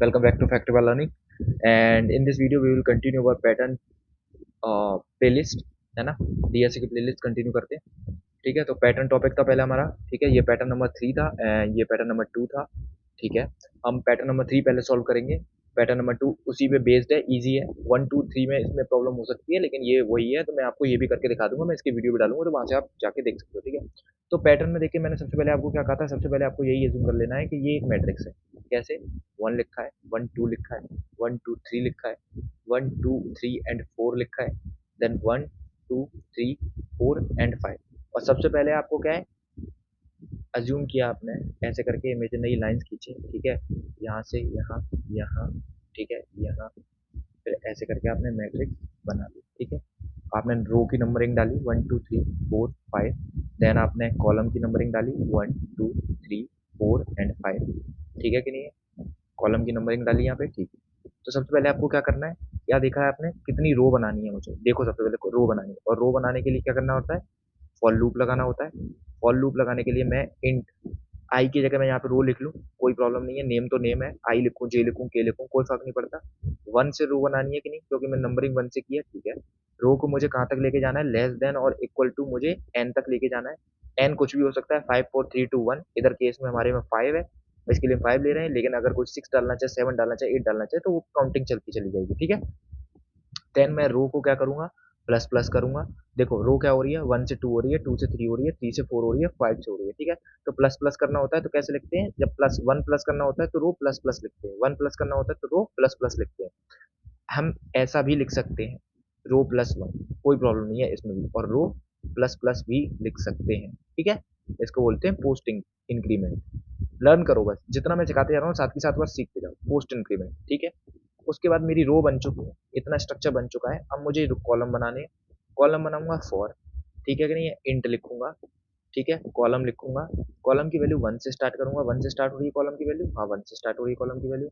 Welcome back to Factorable Learning. And in this video, we will continue our pattern playlist, है ना। DSC की playlist continue करते हैं। ठीक है, तो पैटर्न टॉपिक था पहले हमारा। ठीक है, ये पैटर्न नंबर 3 था एंड ये पैटर्न नंबर 2 था। ठीक है, हम पैटर्न नंबर 3 पहले सॉल्व करेंगे। पैटर्न नंबर 2 उसी पे बेस्ड है, इजी है। 1 2 3 में इसमें प्रॉब्लम हो सकती है, लेकिन ये वही है, तो मैं आपको ये भी करके दिखा दूंगा। मैं इसकी वीडियो भी डालूंगा, तो वहां से आप जाके देख सकते हो। ठीक है, तो पैटर्न में देखिए, मैंने सबसे पहले आपको क्या कहा था। सबसे पहले आपको यही एज्यूम कर लेना है कि ये एक मैट्रिक्स है। कैसे? 1 लिखा है, 1 2 लिखा है, 1 2 3 लिखा है, 1 2 3 एंड 4 लिखा है, देन 1 2 3 4 एंड 5। और सबसे पहले आपको क्या है, अज्यूम किया आपने, ऐसे करके इमेजिनरी लाइंस खींची। ठीक है, यहाँ से यहाँ, यहाँ, ठीक है, यहाँ, फिर ऐसे करके आपने मैट्रिक्स बना ली। ठीक है, आपने रो की नंबरिंग डाली 1 2 3 4 5, देन आपने कॉलम की नंबरिंग डाली 1 2 3 4 एंड 5। ठीक है कि नहीं है? कॉलम की नंबरिंग डाली यहाँ पे। ठीक है, तो सबसे पहले आपको क्या करना है, क्या देखा है आपने, कितनी रो बनानी है मुझे। देखो, सबसे पहले रो बनानी है, और रो बनाने के लिए क्या करना होता है, फॉर लूप लगाना होता है। फॉर लूप लगाने के लिए मैं इंट आई की जगह मैं यहाँ पे रो लिख लूँ, कोई प्रॉब्लम नहीं है। नेम तो नेम है, आई लिखूँ, जे लिखूँ, के लिखूँ, कोई फर्क नहीं पड़ता। 1 से रो बनानी है कि नहीं, क्योंकि मैं नंबरिंग 1 से किया। ठीक है, रो को मुझे कहाँ तक लेके जाना है, लेस देन और इक्वल टू मुझे एन तक लेके जाना है। एन कुछ भी हो सकता है, 5 4 3 2 1। इधर केस में हमारे में 5 है, इसके लिए 5 ले रहे हैं, लेकिन अगर कुछ 6 डालना चाहे, 7 डालना चाहे, 8 डालना चाहे, तो वो काउंटिंग चलती चली जाएगी। ठीक है, देन मैं रो को क्या करूंगा, प्लस प्लस करूंगा। देखो, रो क्या हो रही है, 1 से 2 हो रही है, 2 से 3 हो रही है, 3 से 4 हो रही है, 5 से हो रही है। ठीक है, तो प्लस प्लस करना होता है तो कैसे लिखते हैं, जब प्लस 1 प्लस करना होता है तो रो प्लस प्लस लिखते हैं, 1 प्लस करना होता है तो रो प्लस प्लस लिखते हैं। हम ऐसा भी लिख सकते हैं, रो प्लस 1, कोई प्रॉब्लम नहीं है इसमें भी, और रो प्लस प्लस भी लिख सकते हैं। ठीक है, इसको बोलते हैं पोस्टिंग इंक्रीमेंट। लर्न करो, बस जितना मैं सिखाते जा रहा हूँ साथ के साथ बस सीखते जाओ, पोस्ट इंक्रीमेंट। ठीक है, उसके बाद मेरी रो बन चुकी है, इतना स्ट्रक्चर बन चुका है। अब मुझे कॉलम बनाने हैं। कॉलम बनाऊंगा फॉर, ठीक है कि नहीं है, इंट लिखूंगा। ठीक है, कॉलम लिखूंगा, कॉलम की वैल्यू 1 से स्टार्ट करूंगा। 1 से स्टार्ट हो रही है कॉलम की वैल्यू, हाँ 1 से स्टार्ट हो रही है कॉलम की वैल्यू।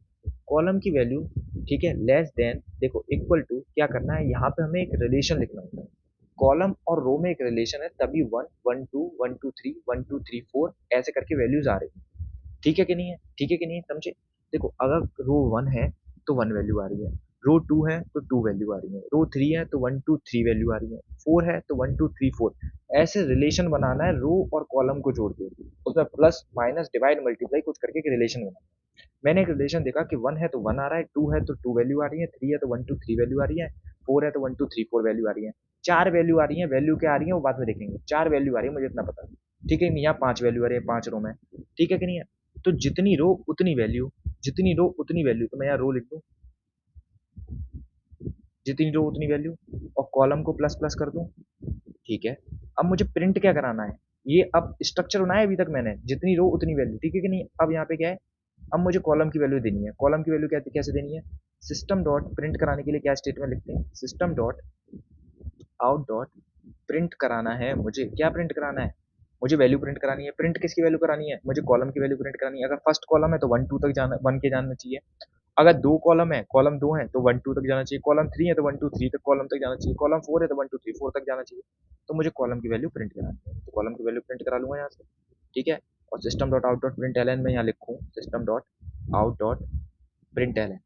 कॉलम की वैल्यू, ठीक है, लेस देन, देखो इक्वल टू क्या करना है, यहाँ पे हमें एक रिलेशन लिखना होता है। कॉलम और रो में एक रिलेशन है, तभी 1 1 2 1 2 3 1 2 3 4 ऐसे करके वैल्यूज आ रही है। ठीक है कि नहीं है, ठीक है कि नहीं, समझे। देखो, अगर रो 1 है तो 1 वैल्यू आ रही है, रो 2 है तो 2 वैल्यू आ रही है, रो 3 है तो 1 2 3 वैल्यू आ रही है, 4 है तो 1 2 3 4। ऐसे रिलेशन बनाना है रो और कॉलम को जोड़ के, उसमें प्लस माइनस डिवाइड मल्टीप्लाई कुछ करके एक रिलेशन बनाना है। मैंने एक रिलेशन देखा कि 1 है तो 1 आ रहा है, 2 है तो 2 वैल्यू आ रही है, 3 है तो 1 2 3 वैल्यू आ रही है, 4 है तो 1 2 3 4 वैल्यू आ रही है, 4 वैल्यू आ रही है। वैल्यू क्या आ रही है वो बाद में देखेंगे, 4 वैल्यू आ रही है, मुझे इतना पता है। ठीक है, यहाँ 5 वैल्यू आ रही है 5 रो में। ठीक है कि नहीं है, तो जितनी रो उतनी वैल्यू, जितनी रो उतनी वैल्यू, तो मैं यहाँ रो लिख दूँ, जितनी रो उतनी वैल्यू, और कॉलम को प्लस प्लस कर दूं। ठीक है, अब मुझे प्रिंट क्या कराना है, ये अब स्ट्रक्चर बनाया अभी तक मैंने, जितनी रो उतनी वैल्यू। ठीक है कि नहीं, अब यहाँ पे क्या है, अब मुझे कॉलम की वैल्यू देनी है। कॉलम की वैल्यू क्या कैसे देनी है, सिस्टम डॉट प्रिंट कराने के लिए क्या स्टेटमेंट लिखते हैं, system dot out dot print कराना है। मुझे क्या प्रिंट कराना है, मुझे वैल्यू प्रिंट करानी है। प्रिंट किसकी वैल्यू करानी है, मुझे कॉलम की वैल्यू प्रिंट करानी है। अगर फर्स्ट कॉलम है तो 1 2 तक जाना, 1 के जाना चाहिए। अगर दो कॉलम है, कॉलम 2 है तो 1 2 तक जाना चाहिए, कॉलम 3 है तो 1 2 3 तक कॉलम तक जाना चाहिए, कॉलम 4 है तो 1 2 3 4 तक जाना चाहिए। तो मुझे कॉलम की वैल्यू प्रिंट करानी है, तो कॉलम की वैल्यू प्रिंट करा लूंगा यहाँ से। ठीक है, और system dot out dot print L N में यहाँ लिखूँ, system dot out dot print L N,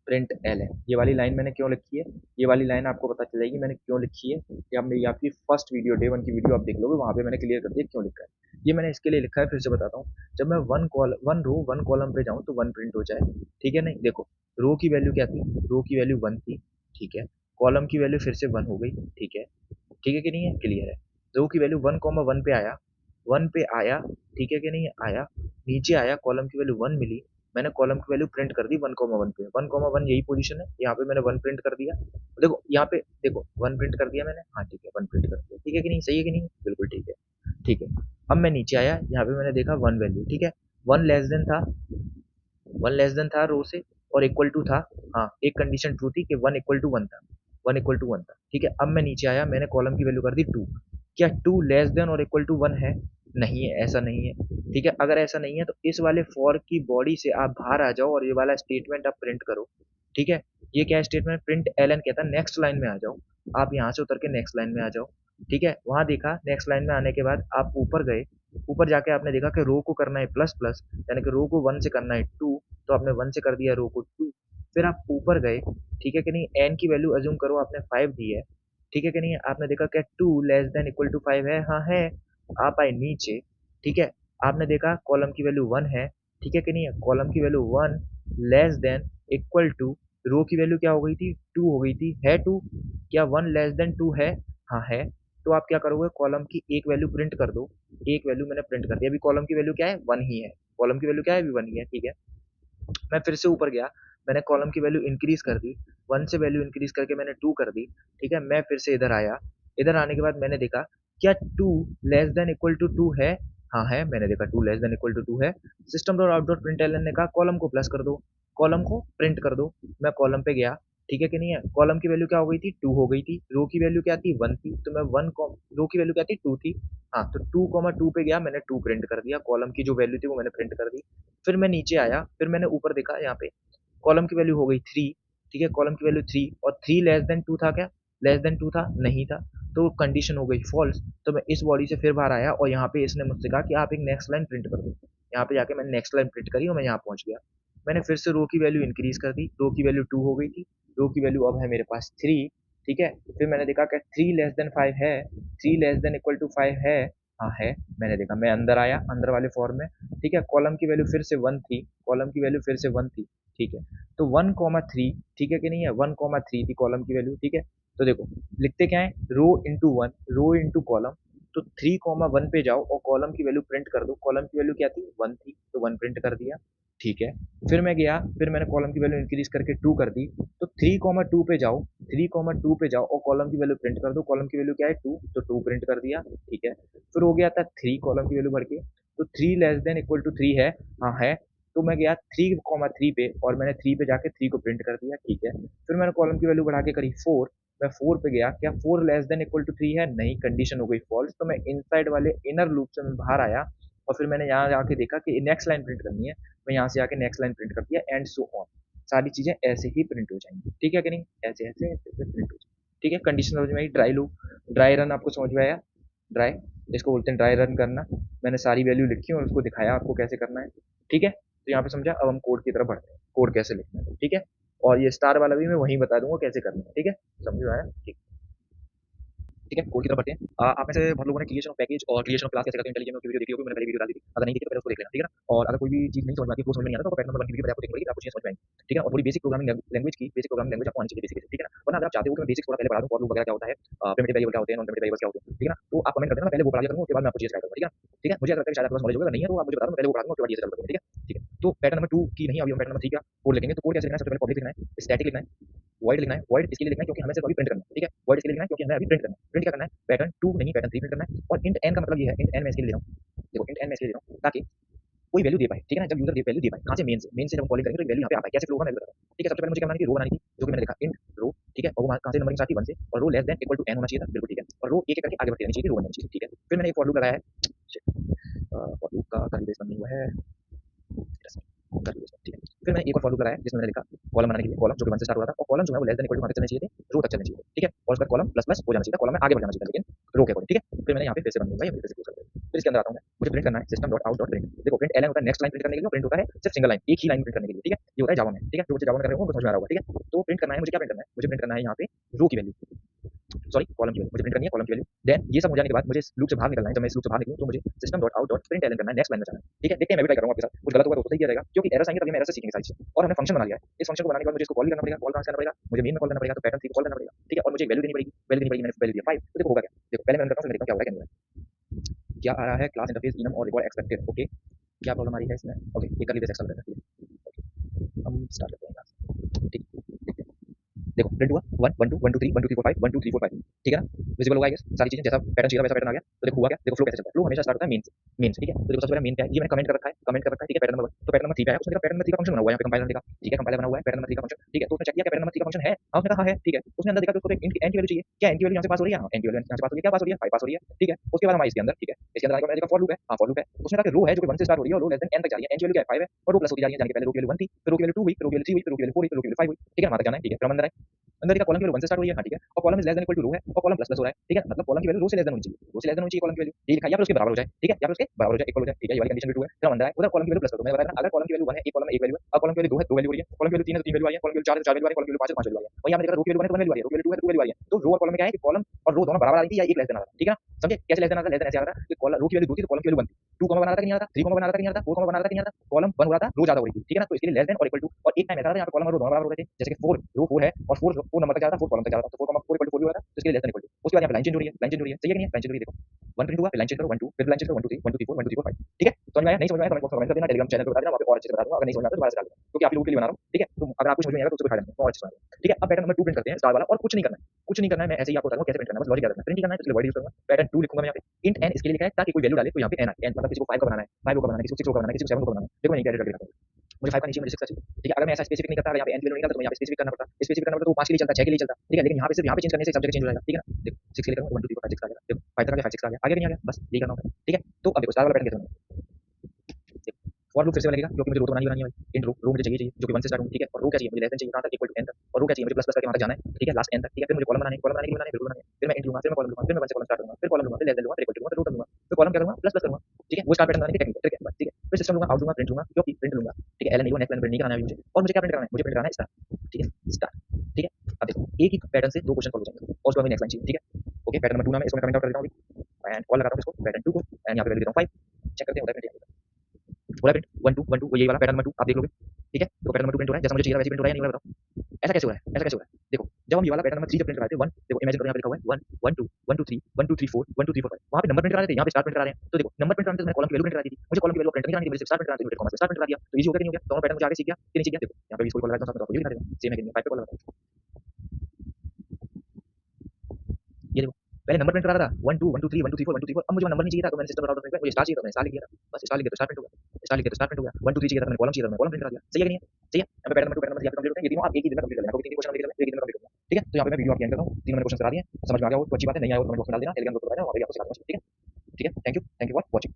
print L N. ये वाली लाइन मैंने क्यों लिखी है, ये वाली लाइन आपको पता चल जाएगी मैंने क्यों लिखी है, कि आपने ये आपकी फर्स्ट वीडियो डे 1 की वीडियो आप देख लोगे, वहाँ पे मैंने क्लियर कर दिया क्यों लिखा है। ये मैंने इसके लिए लिखा है, फिर से बताता हूँ। जब मैं वन रो 1 कॉलम पे जाऊँ तो 1 प्रिंट हो जाए। ठीक है, नहीं देखो, रो की वैल्यू क्या थी, रो की वैल्यू 1 थी। ठीक है, कॉलम की वैल्यू फिर से 1 हो गई। ठीक है, ठीक है कि नहीं है, क्लियर है। रो की वैल्यू 1 कॉमा 1 पे आया, 1 पे आया। ठीक है कि नहीं आया, नीचे आया, कॉलम की वैल्यू 1 मिली, मैंने कॉलम की वैल्यू प्रिंट कर दी 1 कॉमा 1 पे। 1 कॉमा 1 यही पोजीशन है, यहाँ पे मैंने 1 प्रिंट कर दिया। देखो यहाँ पे, देखो 1 प्रिंट कर दिया मैंने, हाँ ठीक है 1 प्रिंट कर दिया। ठीक है कि नहीं, सही है कि नहीं, बिल्कुल ठीक है। ठीक है, अब मैं नीचे आया, यहाँ पे मैंने देखा 1 वैल्यू। ठीक है, 1 लेस देन था, 1 लेस देन था रो से, और इक्वल टू था। हाँ, एक कंडीशन ट्रू थी कि 1 इक्वल टू 1 था, 1 इक्वल टू 1 था। ठीक है, अब मैं नीचे आया, मैंने कॉलम की वैल्यू कर दी 2। क्या 2 लेस देन और इक्वल टू 1 है, नहीं है, ऐसा नहीं है। ठीक है, अगर ऐसा नहीं है तो इस वाले फॉर की बॉडी से आप बाहर आ जाओ और ये वाला स्टेटमेंट आप प्रिंट करो। ठीक है, ये क्या स्टेटमेंट, प्रिंट एल एन कहता है नेक्स्ट लाइन में आ जाओ। आप यहाँ से उतर के नेक्स्ट लाइन में आ जाओ। ठीक है, वहां देखा, नेक्स्ट लाइन में आने के बाद आप ऊपर गए, ऊपर जाके आपने देखा कि रो को करना है प्लस प्लस, यानी कि रो को 1 से करना है 2, तो आपने 1 से कर दिया रो को 2। फिर आप ऊपर गए, ठीक है कि नहीं, n की वैल्यू अज्यूम करो आपने 5 दी है, ठीक है कि नहीं, आपने देखा क्या 2 लेस देन इक्वल टू 5 है, हाँ है। आप आए नीचे, ठीक है, आपने देखा कॉलम की वैल्यू 1 है, ठीक है कि नहीं है, कॉलम की value 1 less than equal to row की वैल्यू क्या हो गई थी, 2 हो गई थी, है 2, क्या 1 लेस देन 2 है, हाँ है। तो आप क्या करोगे, कॉलम की एक वैल्यू प्रिंट कर दो, एक वैल्यू मैंने प्रिंट कर दिया, अभी कॉलम की वैल्यू क्या है, 1 ही है, कॉलम की वैल्यू क्या है, अभी 1 ही है, ठीक है। मैं फिर से ऊपर गया, मैंने कॉलम की वैल्यू इंक्रीज कर दी, 1 से वैल्यू इंक्रीज करके मैंने 2 कर दी, ठीक है। मैं फिर से इधर आया, इधर आने के बाद मैंने देखा क्या 2 लेस देन इक्वल टू 2 है, हाँ है, मैंने देखा 2 लेस देन इक्वल टू 2 है। System dot out dot println ने कहा कॉलम को प्लस कर दो, कॉलम को प्रिंट कर दो। मैं कॉलम पे गया, ठीक है कि नहीं है, कॉलम की वैल्यू क्या हो गई थी, 2 हो गई थी, रो की वैल्यू क्या थी, 1 थी, तो मैं 1 रो की वैल्यू क्या थी, 2 थी, हाँ, तो 2 पे गया, मैंने 2 प्रिंट कर दिया, कॉलम की जो वैल्यू थी वो मैंने प्रिंट कर दी। फिर मैं नीचे आया, फिर मैंने ऊपर देखा यहाँ पे कॉलम की वैल्यू हो गई 3, ठीक है, कॉलम की वैल्यू 3, और 3 लेस देन 2 था क्या, लेस देन 2 था, नहीं था, तो कंडीशन हो गई फॉल्स। तो मैं इस बॉडी से फिर बाहर आया और यहाँ पे इसने मुझसे कहा कि आप एक नेक्स्ट लाइन प्रिंट कर दो। यहाँ पे जाके मैंने नेक्स्ट लाइन प्रिंट करी और मैं यहाँ पहुंच गया। मैंने फिर से रो की वैल्यू इंक्रीज कर दी, रो की वैल्यू 2 हो गई थी, रो की वैल्यू अब है मेरे पास 3, ठीक है। फिर मैंने देखा कि 3 लेस देन 5 है, 3 लेस देन इक्वल टू 5 है, हाँ है। मैंने देखा, मैं अंदर आया, अंदर वाले फॉर्म में, ठीक है, कॉलम की वैल्यू फिर से 1 थी, कॉलम की वैल्यू फिर से 1 थी, ठीक है। तो 1,3, ठीक है कि नहीं है, 1,3 थी कॉलम की वैल्यू, ठीक है। तो देखो लिखते क्या है, rho into one, rho into column, तो 3,1 पे जाओ और कॉलम की वैल्यू प्रिंट कर दो, कॉलम की वैल्यू क्या थी, 1 थी, तो 1 प्रिंट कर दिया, ठीक है। फिर मैं गया, फिर मैंने कॉलम की वैल्यू इंक्रीज करके 2 कर दी, तो 3,2 पे जाओ, 3,2 पे जाओ और कॉलम की वैल्यू प्रिंट कर दो, कॉलम की वैल्यू क्या है, 2, तो 2 प्रिंट कर दिया, ठीक है। फिर हो गया था 3, कॉलम की वैल्यू बढ़ के, तो 3 लेस देन इक्वल टू 3 है, हाँ है। तो मैं गया 3,3 पे और मैंने 3 पे जाके 3 को प्रिंट कर दिया, ठीक है। फिर मैंने कॉलम की वैल्यू बढ़ा के करी 4, मैं 4 पे गया, क्या 4 लेस देन इक्वल टू 3 है, नहीं, कंडीशन हो गई फॉल्स। तो मैं इनसाइड वाले इनर लूप से मैं बाहर आया और फिर मैंने यहाँ जाके देखा कि नेक्स्ट लाइन प्रिंट करनी है, मैं यहाँ से आके नेक्स्ट लाइन प्रिंट कर दिया, एंड सो ऑन। सारी चीजें ऐसे ही प्रिंट हो जाएंगी, ठीक है कि नहीं, ऐसे ऐसे ऐसे ऐसे प्रिंट हो जाएंगी, ठीक है। कंडीशन समझ में आई, ड्राई लूप, ड्राई रन आपको समझ में आया, ड्राई, इसको बोलते हैं ड्राई रन करना। मैंने सारी वैल्यू लिखी और उसको दिखाया आपको कैसे करना है, ठीक है। तो यहाँ पे समझा, अब हम कोड की तरफ बढ़ते हैं, कोड कैसे लिखना है, ठीक है। और ये स्टार वाला भी मैं वहीं बता दूंगा कैसे करना है, ठीक है, समझ में आया, ठीक। ठीक है, कोड की तरफ बढ़ते हैं। आप में से बहुत लोगों ने क्रिएशन ऑफ पैकेज और क्रिएशन ऑफ क्लास कैसे करते हैं इंटेलिजेंट की वीडियो देखी होगी, मैंने पहले वीडियो डाल दी थी, अगर नहीं देखी तो पहले उसको देख लेना, ठीक है ना। और अगर कोई भी चीज नहीं समझ में आती, फ्लो समझ में नहीं आता, तो पैटर्न नंबर 1 की वीडियो पहले आपको देखनी पड़ेगी, आपको चीजें समझ में आएंगी, ठीक है। और थोड़ी बेसिक प्रोग्रामिंग लैंग्वेज की, बेसिक प्रोग्रामिंग लैंग्वेज आपको आनी चाहिए बेसिक, ठीक है ना। वरना अगर आप चाहते हो कि मैं बेसिक्स थोड़ा पहले पढ़ा दूं, फॉर लूप वगैरह क्या होता है, प्रिमिटिव वेरिएबल क्या होते हैं, नॉन प्रिमिटिव वेरिएबल्स क्या होते हैं, ठीक है ना, तो आप कमेंट कर देना, मैं पहले वो पढ़ा दिया करूंगा, उसके बाद मैं आपको चीजें सिखाया करूंगा, ठीक है ना। ठीक है, मुझे लगता है कि शायद आपके पास नॉलेज होगा, अगर नहीं है तो आप मुझे बता दो, मैं पहले वो पढ़ा दूंगा, उसके बाद ये से चालू करूंगा, ठीक है। ठीक है, तो पैटर्न नंबर 2 की नहीं, अभी हम पैटर्न नंबर 3 का कोड लिखेंगे। तो कोड कैसे लिखना है, सबसे पहले पब्लिक लिखना है, स्टैटिक लिखना है, वॉइड लिखना है, वॉइड इसके लिए लिखना है क्योंकि हमें सिर्फ अभी प्रिंट करना है, ठीक है। वॉइड इसके लिए लिखना है क्योंकि हमें अभी प्रिंट करना है, प्रिंट क्या करना है, पैटर्न 2 नहीं, पैटर्न 3 प्रिंट करना है। और इंट एन का मतलब ये है, इंट एन मैं इसके लिए ले रहा हूँ, देखो इंट एन मैं इसके लिए ले रहा हूँ ताकि कोई वैल्यू दे पाए, ठीक है ना। जब यूजर वैल्यू दे पाए, कहाँ से, मेन से जब हम कॉलिंग करेंगे तो एक वैल्यू यहाँ पे आ पाए, कैसे फ्लो होगा मैं बताता हूँ, ठीक है। सबसे पहले मुझे क्या बनानी थी, रो बनानी थी, जो कि मैंने लिखा इंट रो, ठीक है। और वो कहाँ से नंबरिंग स्टार्ट की 1 से, और row less than equal to n होना चाहिए था, बिल्कुल ठीक है। और रो एक एक करके आगे बढ़ती रहनी चाहिए थी, रो बननी चाहिए, ठीक है। फिर मैंने एक फॉर लूप लगाया है, फॉर लूप का कर्ली ब्रेस बंद नहीं हुआ है, कर्ली ब्रेस, ठीक है। फिर मैंने एक और फॉर लूप लगाया जिसमें मैंने लिखा कॉलम बनाने के लिए, कॉलम जो कि 1 से स्टार्ट हो रहा था, और कॉलम जो है वो लेस देन इक्वल टू कहाँ तक चलना चाहिए थे, रो तक चलना चाहिए, ठीक है। और उसके बाद कॉलम प्लस प्लस हो जाना चाहिए था, कॉलम में आगे बढ़ जाना चाहिए था, लेकिन रो के अकॉर्डिंग, ठीक है। फिर मैंने यहाँ पे फिर से बंद नहीं हुआ, ये फिर से क्लोज कर दिया। फिर इसके अंदर आता हूँ मैं, मुझे प्रिंट करना है system dot out dot print. देखो प्रिंट एलएन होता है नेक्स्ट लाइन प्रिंट करने के लिए, प्रिंट होता है सिर्फ सिंगल लाइन, एक ही लाइन प्रिंट करने के लिए, ठीक है। ये होता है जावा में, ठीक है, जो बच्चे जावा में कर रहे हो उनको समझ में आ रहा होगा, ठीक है। तो प्रिंट करना है, मुझे क्या प्रिंट करना है, मुझे प्रिंट करना है यहाँ पे रो की वैल्यू, सॉरी कॉलम की वैल्यू, मुझे प्रिंट करनी है कॉलम की वैल्यू। देन ये सब हो जाने के बाद मुझे इस लूप से बाहर निकलना है, जब मैं इस लूप से बाहर निकलूं तो मुझे system dot out dot print L N करना है, नेक्स्ट लाइन में जाना है, ठीक है। देखते हैं, मैं भी ट्राई करूंगा आपके साथ, कुछ गलत होगा तो सही किया जाएगा, क्योंकि एरर्स आएंगे तभी हम एरर से सीखेंगे सारी चीजें। और हमने फंक्शन बना लिया है, इस फंक्शन को बनाने के बाद मुझे इसको कॉल करना पड़ेगा, कॉल कहां से करना पड़ेगा, मुझे मेन में कॉल करना पड़ेगा, तो पैटर्न 3 को कॉल करना पड़ेगा, ठीक है। और मुझे वैल्यू देनी पड़ेगी, वैल्यू देनी पड़ेगी, मैंने वैल्यू दिया 5, तो देखो होगा क्या, देखो पहले मैं रन करता हूं, फिर मैं देखता हूं क्या हो रहा है, क्या आ रहा है, क्लास इंटरफेस इनम और रिकॉर्ड एक्सपेक्टेड, ओके। क्या प्रॉब्लम आ रही है इसमें, ओके, ये कर लीजिए एक्सेल रहता है, ठीक है। हम स्टार्ट करते हैं क्लास, ठीक, देखते हैं। देखो प्रिंट हुआ 1 1 2 1 2 3 1 2 3 4 5 1 2 3 4 5, ठीक है ना, विजिबल होगा आई गेस, सारी चीजें जैसा पैटर्न चाहिए वैसा पैटर्न आ गया। तो देखो हुआ क्या, देखो फ्लो कैसे चलता है, फ्लो हमेशा स्टार्ट होता है मेन से, मेन से, ठीक है। तो देखो सबसे पहले मेन क्या है, ये मैंने कमेंट कर रखा है, कमेंट कर रखा है, ठीक है, पैटर्न नंबर 1, तो पैटर्न नंबर 3 पे आया, उसने कहा पैटर्न नंबर 3 का फंक्शन बना हुआ है यहाँ पे, कंपाइलर ने कहा, ठीक है, कंपाइलर बना हुआ है पैटर्न नंबर 3 का फंक्शन, ठीक है। तो उसने चेक किया कि पैटर्न नंबर 3 का फंक्शन है, हाँ उसने कहा है, ठीक है। उसने अंदर देखा कि उसको एक एन की वैल्यू चाहिए, क्या एन की वैल्यू यहाँ से पास हो रही है, हाँ एन की वैल्यू यहाँ से पास हो रही है, क्या पास हो रही है, 5 पास हो रही है, ठीक है। उसके बाद हम आए इसके अंदर, ठीक है, इसके अंदर आके मैंने देखा फॉर लूप है, हाँ फॉर लूप है। उसने कहा कि रो है जो कि 1 से स्टार्ट हो रही है और रो लेस देन n तक जा रही है, n की वैल्यू क्या है 5 है, और रो प्लस होती जा रही है, यानी कि पहले रो की वैल्यू 1 थी, फिर रो की वैल्यू 2 हुई, फिर रो की वैल्यू 3 हुई, फिर रो की वैल्यू 4 हुई, फिर रो की वैल्यू 5 हुई, ठीक है, वहां तक जाना है, ठीक है। फिर हम अंदर आए, अंदर देखा कॉलम की वैल्यू 1 से स्टार्ट हो रही है, हाँ ठीक है, और column is less than equal to row है और कॉलम प्लस प्लस हो रहा है, ठीक है, मतलब कॉलम की वैल्यू रो से लेस देन होनी चाहिए, रो से लेस देन होनी चाहिए कॉलम की वैल्यू, ये लिखा है, या फिर उसके बराबर हो जाए, ठीक है, या फिर उसके बराबर हो जाए, इक्वल हो जाए, ठीक है, ये वाली कंडीशन भी ट्रू है, फिर हम अंदर आए, उधर कॉलम की वैल्यू प्लस कर दो, मैं बताया था ना, अगर कॉलम की वैल्यू 1 है, एक कॉलम में एक वैल्यू है, और कॉलम की वैल्यू 2 है, 2 वैल्यू हो रही है, कॉलम की वैल्यू 3 है तो 3 वैल्यू आ रही है, कॉलम की वैल्यू 4 है तो 4 वैल्यू आ रही है, कॉलम की वैल्यू 5 है तो 5 वैल्यू आ रही है, और यहाँ पे देखा रो की वैल्यू 1 है तो 1 वैल्यू आ रही है, रो की वैल्यू 2 है तो 2 वैल्यू आ रही है, तो रो और कॉलम में क्या है कि कॉलम और रो दोनों बराबर आ रही थी या एक लेस देन आ रहा था, ठीक है ना, समझे कैसे लेस देन आ रहा था, लेस देन ऐसे आ रहा था कि रो की वैल्यू 2 थी तो कॉलम की वैल्यू 1 थी, 2 कॉमा बना रहा था कि नहीं आ रहा था, 3 कॉमा बना रहा था कि नहीं आ रहा था, 4 कॉमा बना रहा था कि नहीं आ रहा था, कॉलम 1 हो रहा था, रो ज्यादा हो रही थी, ठीक है ना, तो इसके लिए लेस देन और इक्वल टू, और एक टाइम ऐसा था यहाँ पे कॉलम और रो दोनों बराबर हो रहे थे, जैसे कि 4 रो 4 है और 4 नंबर तक जा रहा था, 4 कॉलम तक जा रहा था, तो 4 कॉमा 4 इक्वल टू 4 भी हो रहा था, तो इसके लिए लेस देन इक्वल टू, उसके बाद यहाँ पे लाइन चेंज हो रही है, लाइन चेंज हो रही है, सही है कि नहीं, लाइन चेंज हो रही है, देखो 1 प्रिंट हुआ, फिर लाइन चेंज करो 1 2, फिर लाइन चेंज करो 1 2 3 1 2 3 4 1 2 3 4 5, ठीक है, समझ में आया, नहीं समझ में आया तो कमेंट कर देना, टेलीग्राम चैनल पे बता देना, वहाँ पे और अच्छे से बता दूंगा, अगर नहीं समझ में आया तो दोबारा से डाल देना, क्योंकि आप लोगों के लिए बना रहा हूँ, ठीक है, तो अगर आपको समझ में आएगा तो उसको दिखा देना, और अच्छे से बना देना, ठीक है, अब पैटर्न नंबर 2 प्रिंट करते हैं स्टार वाला, और कुछ नहीं करना है, कुछ नहीं करना है, मैं ऐसे ही आपको बताऊंगा कैसे प्रिंट करना है, बस लॉजिक याद रखना है, प्रिंट करना है तो इसलिए वर्ड यूज करूंगा, पैटर्न 2 लिखूंगा मैं यहाँ पे, इंट n इसके लिए लिखा है ताकि कोई वैल्यू डाले तो यहाँ पे n आए, n मतलब किसी को 5 का बनाना है, 5 रो का बनाना है, किसी को 6 रो का बनाना है, किसी को 7 रो का बनाना है, देखो मैं कैसे करके दिखाता हूँ, मुझे 5 का नहीं चाहिए, मुझे 6 का चाहिए, ठीक है, अगर मैं ऐसा स्पेसिफिक नहीं करता, अगर यहाँ पे n की वैल्यू निकालता तो मैं यहाँ पे स्पेसिफिक करना पड़ता तो 5 के लिए चलता, 6 के लिए चलता, ठीक है, लेकिन यहाँ पे सिर्फ यहाँ पे चेंज करने से सब जगह चेंज हो जाएगा, ठीक है ना, देखो 6 के लिए करूँगा 1 2 3 4 5 6 आ गया, देखो 5 तक आ गया 5 6 आ गया, आगे नहीं आ गया, बस यही करना होता है, ठीक है, तो अब देखो स्टार वाला पैटर्न कैसे बनाना है, फॉर लूप फिर से लगेगा क्योंकि मुझे रो तो बनानी है भाई, इन रो मुझे चाहिए जो कि 1 से स्टार्ट होगी, ठीक है, और रो क्या चाहिए मुझे लेस देन चाहिए कहां तक इक्वल टू n तक, और रो क्या चाहिए मुझे प्लस प्लस करके वहां तक जाना है, ठीक है, लास्ट n तक, ठीक है, फिर मुझे कॉलम बनाने के लिए बनाने बिल्कुल बनाने, फिर मैं इंट लूंगा, फिर मैं कॉलम लूंगा, फिर मैं 1 से कॉलम स्टार्ट करूंगा, फिर कॉलम लूंगा, फिर लेस देन लूंगा, फिर इक्वल टू लूंगा, फिर रो लूंगा, फिर कॉलम क्या करूंगा प्लस प्लस करूंगा, ठीक है, वो स्टार पैटर्न बनाने की टेक्निक है, बस ठीक है, फिर सिस्टम लूंगा, आउट लूंगा, प्रिंट लूंगा, क्योंकि प्रिंट लूंगा, ठीक है, एलन नेक्स्ट लाइन प्रिंट नहीं कराना है मुझे, और मुझे क्या प्रिंट कराना है, मुझे प्रिंट कराना है स्टार, ठीक है, स्टार, ठीक है, अब देखो एक ही पैटर्न से दो क्वेश्चन सॉल्व हो जाएंगे, और उसको हमें नेक्स्ट लाइन चाहिए, ठीक है, ओके, पैटर्न नंबर 2 नाम है, इसको मैं कमेंट आउट कर देता हूं एंड कॉल लगाता हूं इसको पैटर्न 2 को एंड यहां पे वैल्यू देता हूं 5, चेक करते हैं होता है प्रिंट, बोला प्रिंट 1 2 1 2 वो ये वाला पैटर्न नंबर 2 आप देख लोगे, ठीक है, तो पैटर्न नंबर 2 प्रिंट हो रहा है, जैसा मुझे चाहिए वैसे प्रिंट हो रहा है, नहीं हो रहा बताओ, ऐसा कैसे हो रहा है, ऐसा कैसे हो रहा है, देखो जब हम ये वाला पैटर्न नंबर 3 जब प्रिंट कराते हैं 1, देखो इमेजिन करो यहाँ पे लिखा हुआ है 1 1 2 1 2 3 1 2 3 4 1 2 3 4 5, वहां पे नंबर प्रिंट करा रहे थे, यहाँ पे स्टार प्रिंट करा रहे हैं, तो देखो नंबर प्रिंट कराने से मैंने कॉलम की वैल्यू प्रिंट करा दी थी, मुझे कॉलम की वैल्यू प्रिंट नहीं करानी थी, मुझे सिर्फ स्टार प्रिंट कराना था, मुझे स्टार प्रिंट करा दिया, तो इजी हो गया कि नहीं हो गया, दोनों पैटर्न मुझे आगे सीख गया कि नहीं सीख गया, देखो यहाँ पे भी इसको कॉल लगाता हूं, तो ये दिखा देगा सेम है कि नहीं, 5 पे कॉल लगाता हूं, ये देखो पहले नंबर प्रिंट करा रहा था 1 2 1 2 3 1 2 3 4 1 2 3 4, अब मुझे नंबर नहीं चाहिए था तो मैंने सिस्टम आउट में मुझे स्टार चाहिए था, मैंने स्टार लिख दिया था, बस स्टार लिख दिया तो स्टार प्रिंट हो गया, स्टार लिख दिया तो स्टार प्रिंट हो गया, 1 2 3 चाहिए था मैंने कॉलम चाहिए था, मैंने कॉलम प्रिंट करा दिया, सही है कि नहीं है, सही है, यहाँ पे pattern number 2 pattern number 3 complete होते हैं, ये तीनों आप एक ही दिन में कंप्लीट कर लेना, क्योंकि 3 क्वेश्चन कंप्लीट करना एक ही दिन में कंप्लीट करना, ठीक है, तो यहाँ पे मैं वीडियो आपकी एंड करता हूँ, 3 मैंने क्वेश्चन करा दिए, समझ में आ गया हो तो अच्छी बात है, नहीं आया हो तो कमेंट बॉक्स में डाल देना, टेलीग्राम ग्रुप पे बताना, वहां पे आपको सिखा दूंगा, ठीक है, ठीक है, थैंक यू फॉर वॉचिंग।